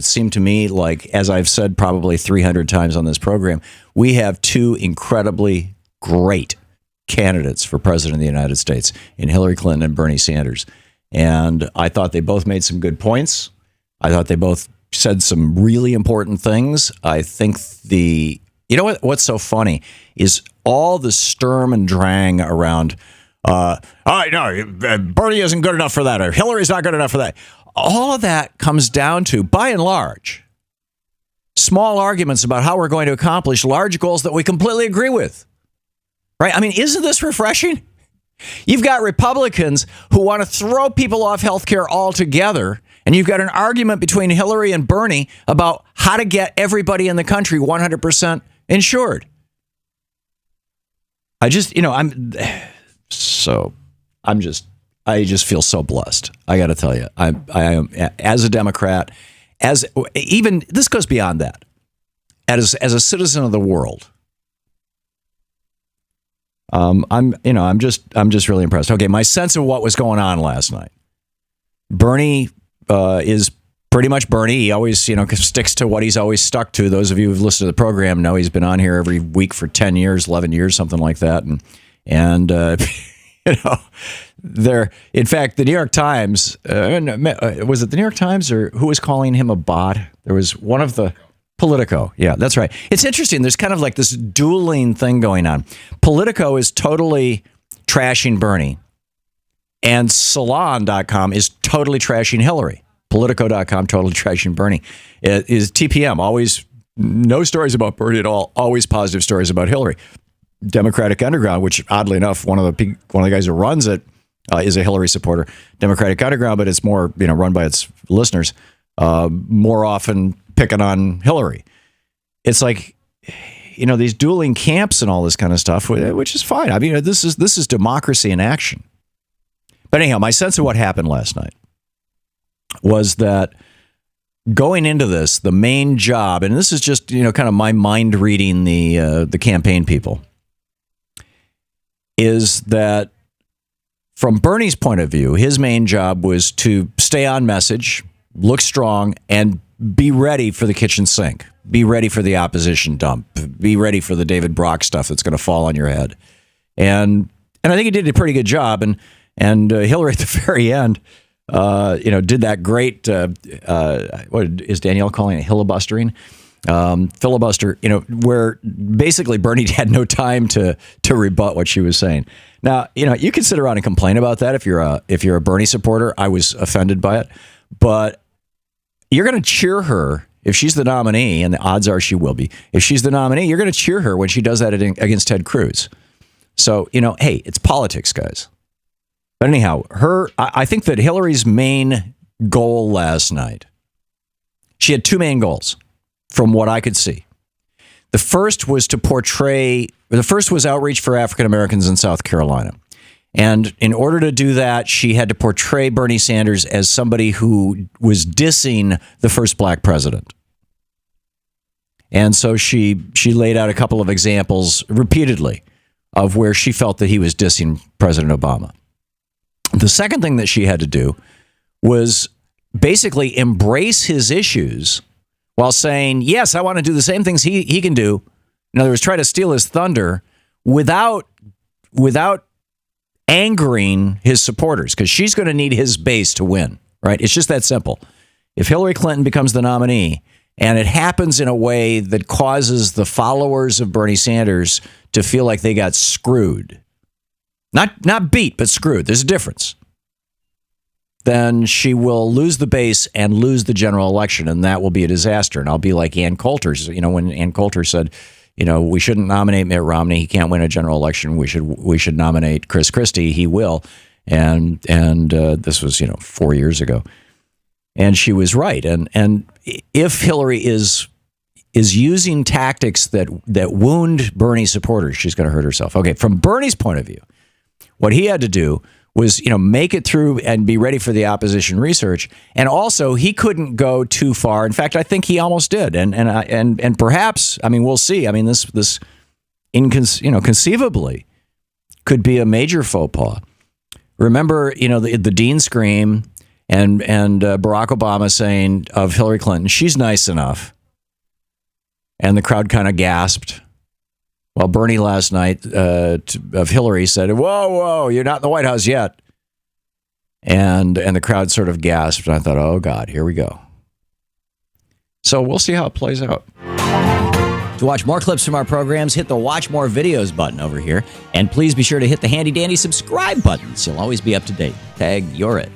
seemed to me like, as I've said probably 300 times on this program, we have two incredibly great candidates for president of the United States in Hillary Clinton and Bernie Sanders. And I thought they both made some good points. I thought they both said some really important things. I think you know what's so funny is all the Sturm and Drang around, all right, no, Bernie isn't good enough for that, or Hillary's not good enough for that. All of that comes down to, by and large, small arguments about how we're going to accomplish large goals that we completely agree with. Right? I mean, isn't this refreshing? You've got Republicans who want to throw people off health care altogether, and you've got an argument between Hillary and Bernie about how to get everybody in the country 100% insured. I just feel so blessed. I got to tell you, I am, as a Democrat, this goes beyond that. As a citizen of the world, I'm just really impressed. Okay, my sense of what was going on last night. Bernie is pretty much Bernie. He always, sticks to what he's always stuck to. Those of you who've listened to the program know he's been on here every week for 10 years, 11 years, something like that. And in fact, the New York Times, was it the New York Times or who was calling him a bot? There was one of the Politico. Yeah, that's right. It's interesting. There's kind of like this dueling thing going on. Politico is totally trashing Bernie, and Salon.com is totally trashing Hillary. Politico.com totally trashing Bernie. It is TPM, always no stories about Bernie at all, always positive stories about Hillary. Democratic Underground, which oddly enough, one of the guys who runs it is a Hillary supporter. Democratic Underground, but it's more run by its listeners, more often picking on Hillary. It's like, these dueling camps and all this kind of stuff, which is fine. I mean, this is democracy in action. But anyhow, my sense of what happened last night was that going into this, the main job, and this is just, kind of my mind reading the campaign people, is that from Bernie's point of view, his main job was to stay on message, look strong, and be ready for the kitchen sink. Be ready for the opposition dump. Be ready for the David Brock stuff that's going to fall on your head. And I think he did a pretty good job. And Hillary at the very end, did that great. What is Danielle calling it? Filibustering, where basically Bernie had no time to rebut what she was saying. Now, you can sit around and complain about that if you're a Bernie supporter. I was offended by it, but you're going to cheer her if she's the nominee, and the odds are she will be. If she's the nominee, you're going to cheer her when she does that against Ted Cruz. So, hey, it's politics, guys. But anyhow, I think that Hillary's main goal last night, she had two main goals from what I could see. The first was outreach for African Americans in South Carolina. And in order to do that, she had to portray Bernie Sanders as somebody who was dissing the first black president. And so she laid out a couple of examples repeatedly of where she felt that he was dissing President Obama. The second thing that she had to do was basically embrace his issues while saying, yes, I want to do the same things he can do. In other words, try to steal his thunder without angering his supporters, because she's going to need his base to win, right? It's just that simple. If Hillary Clinton becomes the nominee and it happens in a way that causes the followers of Bernie Sanders to feel like they got screwed, not beat, but screwed, there's a difference, then she will lose the base and lose the general election, and that will be a disaster. And I'll be like Ann Coulter's, when Ann Coulter said, we shouldn't nominate Mitt Romney. He can't win a general election. We should nominate Chris Christie. He will. And this was 4 years ago, and she was right. And if Hillary is using tactics that wound Bernie supporters, she's going to hurt herself. Okay, from Bernie's point of view, what he had to do was, make it through and be ready for the opposition research. And also, he couldn't go too far. In fact, I think he almost did. And perhaps, we'll see. This conceivably could be a major faux pas. Remember, the Dean scream and Barack Obama saying of Hillary Clinton, she's nice enough. And the crowd kind of gasped. Well, Bernie last night of Hillary said, whoa, you're not in the White House yet. And the crowd sort of gasped. And I thought, oh, God, here we go. So we'll see how it plays out. To watch more clips from our programs, hit the Watch More Videos button over here. And please be sure to hit the handy-dandy subscribe button so you'll always be up to date. Tag, you're it.